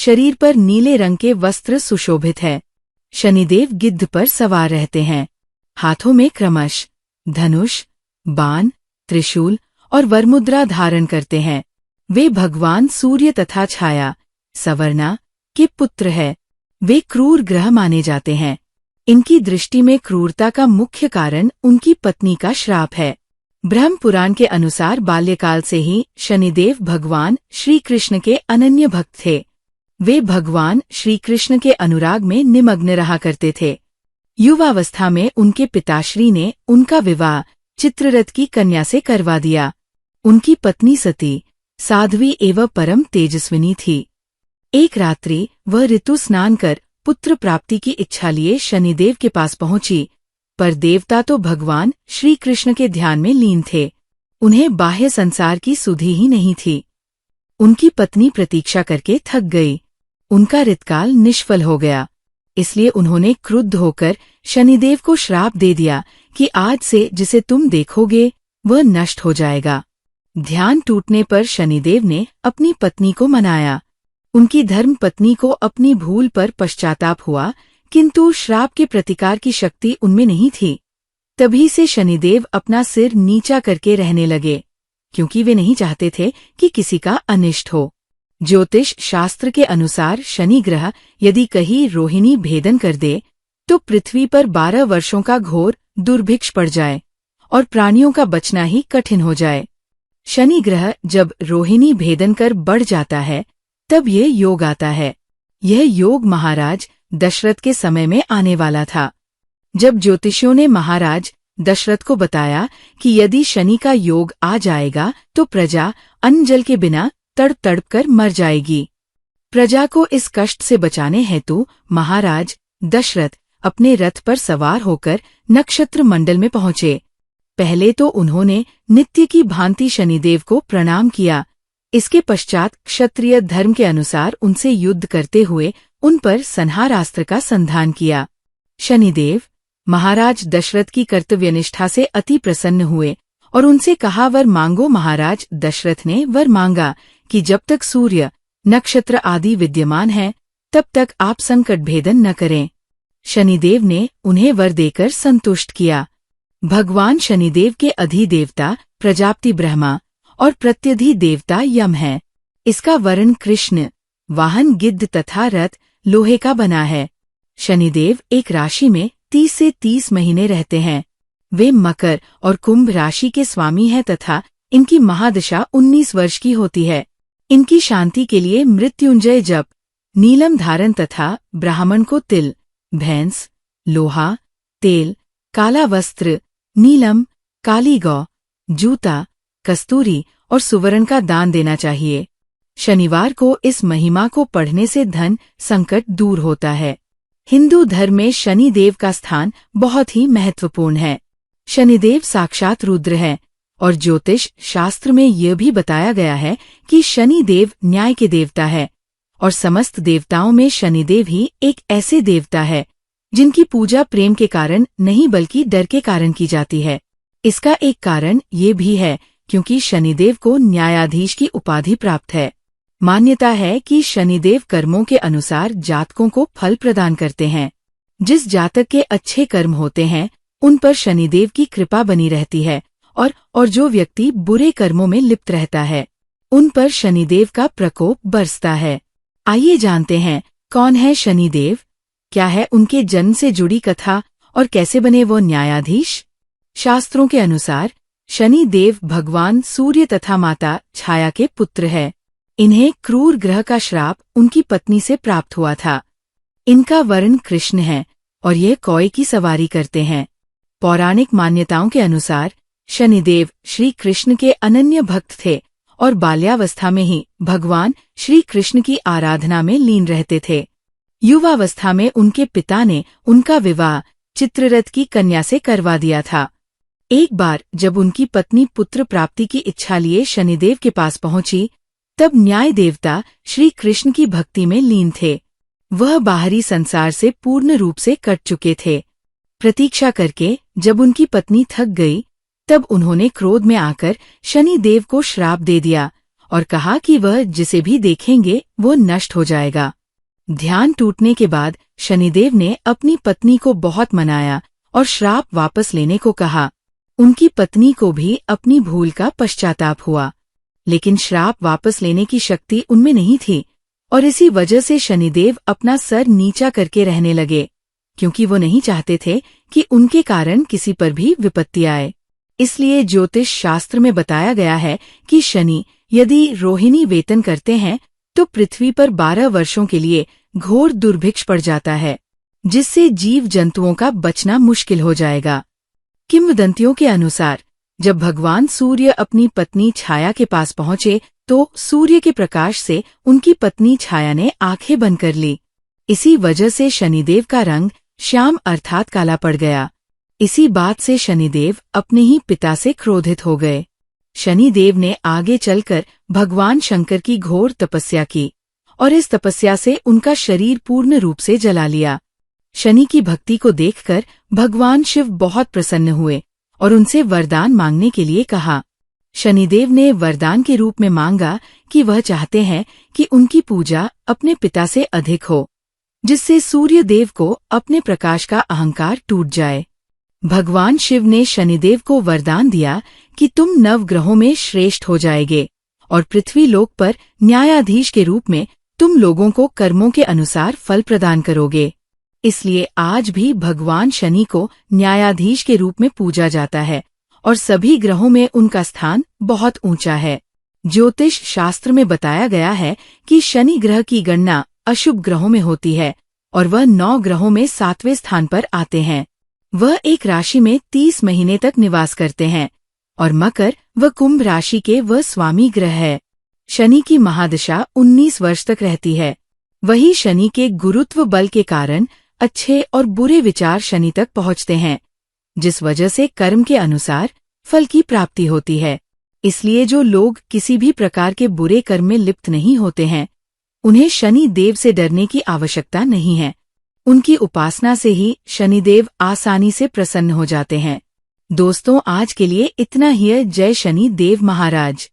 शरीर पर नीले रंग के वस्त्र सुशोभित है। शनिदेव गिद्ध पर सवार रहते हैं। हाथों में क्रमश धनुष, बाण, त्रिशूल और वरमुद्रा धारण करते हैं। वे भगवान सूर्य तथा छाया, सवर्णा, के पुत्र है। वे क्रूर ग्रह माने जाते हैं। इनकी दृष्टि में क्रूरता का मुख्य कारण उनकी पत्नी का श्राप है। ब्रह्म पुराण के अनुसार बाल्यकाल से ही शनिदेव भगवान श्री कृष्ण के अनन्य भक्त थे। वे भगवान श्री कृष्ण के अनुराग में निमग्न रहा करते थे। युवावस्था में उनके पिताश्री ने उनका विवाह चित्ररथ की कन्या से करवा दिया। उनकी पत्नी सती साध्वी एवं परम तेजस्विनी थी। एक रात्रि वह ऋतु स्नान कर पुत्र प्राप्ति की इच्छा लिए शनिदेव के पास पहुंची, पर देवता तो भगवान श्री कृष्ण के ध्यान में लीन थे। उन्हें बाह्य संसार की सुधि ही नहीं थी। उनकी पत्नी प्रतीक्षा करके थक गई। उनका ऋतकाल निष्फल हो गया। इसलिए उन्होंने क्रुद्ध होकर शनिदेव को श्राप दे दिया कि आज से जिसे तुम देखोगे वह नष्ट हो जाएगा। ध्यान टूटने पर शनिदेव ने अपनी पत्नी को मनाया। उनकी धर्म पत्नी को अपनी भूल पर पश्चाताप हुआ, किंतु श्राप के प्रतिकार की शक्ति उनमें नहीं थी। तभी से शनिदेव अपना सिर नीचा करके रहने लगे, क्योंकि वे नहीं चाहते थे कि किसी का अनिष्ट हो। ज्योतिष शास्त्र के अनुसार शनि ग्रह यदि कहीं रोहिणी भेदन कर दे तो पृथ्वी पर 12 वर्षों का घोर दुर्भिक्ष पड़ जाए और प्राणियों का बचना ही कठिन हो जाए। शनि ग्रह जब रोहिणी भेदन कर बढ़ जाता है तब ये योग आता है। यह योग महाराज दशरथ के समय में आने वाला था। जब ज्योतिषियों ने महाराज दशरथ को बताया कि यदि शनि का योग आ जाएगा तो प्रजा अन्न जल के बिना तड़प तड़प कर मर जाएगी। प्रजा को इस कष्ट से बचाने हेतु महाराज दशरथ अपने रथ पर सवार होकर नक्षत्र मंडल में पहुंचे। पहले तो उन्होंने नित्य की भांति शनिदेव को प्रणाम किया। इसके पश्चात क्षत्रिय धर्म के अनुसार उनसे युद्ध करते हुए उन पर संहारास्त्र का संधान किया। शनिदेव महाराज दशरथ की कर्तव्यनिष्ठा से अति प्रसन्न हुए और उनसे कहा, वर मांगो। महाराज दशरथ ने वर मांगा कि जब तक सूर्य नक्षत्र आदि विद्यमान हैं तब तक आप संकट भेदन न करें। शनिदेव ने उन्हें वर देकर संतुष्ट किया। भगवान शनिदेव के अधिदेवता प्रजापति ब्रह्मा और प्रत्यधि देवता यम है। इसका वर्ण कृष्ण, वाहन गिद्ध तथा रथ लोहे का बना है। शनिदेव एक राशि में 30 से 30 महीने रहते हैं। वे मकर और कुंभ राशि के स्वामी हैं तथा इनकी महादशा 19 वर्ष की होती है। इनकी शांति के लिए मृत्युंजय जप, नीलम धारण तथा ब्राह्मण को तिल, भैंस, लोहा, तेल, काला वस्त्र, नीलम, काली गौ, जूता, कस्तूरी और सुवर्ण का दान देना चाहिए। शनिवार को इस महिमा को पढ़ने से धन संकट दूर होता है। हिंदू धर्म में शनिदेव का स्थान बहुत ही महत्वपूर्ण है। शनिदेव साक्षात रुद्र है और ज्योतिष शास्त्र में यह भी बताया गया है कि शनिदेव न्याय के देवता है और समस्त देवताओं में शनिदेव ही एक ऐसे देवता है जिनकी पूजा प्रेम के कारण नहीं बल्कि डर के कारण की जाती है। इसका एक कारण ये भी है क्योंकि शनिदेव को न्यायाधीश की उपाधि प्राप्त है। मान्यता है कि शनिदेव कर्मों के अनुसार जातकों को फल प्रदान करते हैं। जिस जातक के अच्छे कर्म होते हैं उन पर शनिदेव की कृपा बनी रहती है और जो व्यक्ति बुरे कर्मों में लिप्त रहता है उन पर शनिदेव का प्रकोप बरसता है। आइए जानते हैं कौन है शनिदेव, क्या है उनके जन्म से जुड़ी कथा और कैसे बने वो न्यायाधीश। शास्त्रों के अनुसार शनिदेव भगवान सूर्य तथा माता छाया के पुत्र है। इन्हें क्रूर ग्रह का श्राप उनकी पत्नी से प्राप्त हुआ था। इनका वर्ण कृष्ण है और ये कौए की सवारी करते हैं। पौराणिक मान्यताओं के अनुसार शनिदेव श्री कृष्ण के अनन्य भक्त थे और बाल्यावस्था में ही भगवान श्री कृष्ण की आराधना में लीन रहते थे। युवावस्था में उनके पिता ने उनका विवाह चित्ररथ की कन्या से करवा दिया था। एक बार जब उनकी पत्नी पुत्र प्राप्ति की इच्छा लिए शनिदेव के पास पहुंची तब न्याय देवता श्री कृष्ण की भक्ति में लीन थे। वह बाहरी संसार से पूर्ण रूप से कट चुके थे। प्रतीक्षा करके जब उनकी पत्नी थक गई तब उन्होंने क्रोध में आकर शनिदेव को श्राप दे दिया और कहा कि वह जिसे भी देखेंगे वो नष्ट हो जाएगा। ध्यान टूटने के बाद शनिदेव ने अपनी पत्नी को बहुत मनाया और श्राप वापस लेने को कहा। उनकी पत्नी को भी अपनी भूल का पश्चाताप हुआ, लेकिन श्राप वापस लेने की शक्ति उनमें नहीं थी और इसी वजह से शनिदेव अपना सर नीचा करके रहने लगे, क्योंकि वो नहीं चाहते थे कि उनके कारण किसी पर भी विपत्ति आए। इसलिए ज्योतिष शास्त्र में बताया गया है कि शनि यदि रोहिणी वेतन करते हैं तो पृथ्वी पर 12 वर्षों के लिए घोर दुर्भिक्ष पड़ जाता है, जिससे जीव जंतुओं का बचना मुश्किल हो जाएगा। किंवदंतियों के अनुसार जब भगवान सूर्य अपनी पत्नी छाया के पास पहुंचे तो सूर्य के प्रकाश से उनकी पत्नी छाया ने आंखें बंद कर ली। इसी वजह से शनिदेव का रंग श्याम अर्थात काला पड़ गया। इसी बात से शनिदेव अपने ही पिता से क्रोधित हो गए। शनिदेव ने आगे चलकर भगवान शंकर की घोर तपस्या की और इस तपस्या से उनका शरीर पूर्ण रूप से जला लिया। शनि की भक्ति को देखकर भगवान शिव बहुत प्रसन्न हुए और उनसे वरदान मांगने के लिए कहा। शनिदेव ने वरदान के रूप में मांगा कि वह चाहते हैं कि उनकी पूजा अपने पिता से अधिक हो, जिससे सूर्य देव को अपने प्रकाश का अहंकार टूट जाए। भगवान शिव ने शनिदेव को वरदान दिया कि तुम नवग्रहों में श्रेष्ठ हो जाएगे और पृथ्वी लोक पर न्यायाधीश के रूप में तुम लोगों को कर्मों के अनुसार फल प्रदान करोगे। इसलिए आज भी भगवान शनि को न्यायाधीश के रूप में पूजा जाता है और सभी ग्रहों में उनका स्थान बहुत ऊंचा है। ज्योतिष शास्त्र में बताया गया है कि शनि ग्रह की गणना अशुभ ग्रहों में होती है और वह 9 ग्रहों में 7वें स्थान पर आते हैं। वह एक राशि में 30 महीने तक निवास करते हैं और मकर व कुंभ राशि के वह स्वामी ग्रह है। शनि की महादशा 19 वर्ष तक रहती है। वही शनि के गुरुत्व बल के कारण अच्छे और बुरे विचार शनि तक पहुंचते हैं, जिस वजह से कर्म के अनुसार फल की प्राप्ति होती है। इसलिए जो लोग किसी भी प्रकार के बुरे कर्म में लिप्त नहीं होते हैं, उन्हें शनि देव से डरने की आवश्यकता नहीं है। उनकी उपासना से ही शनिदेव आसानी से प्रसन्न हो जाते हैं। दोस्तों, आज के लिए इतना ही है। जय शनि देव महाराज।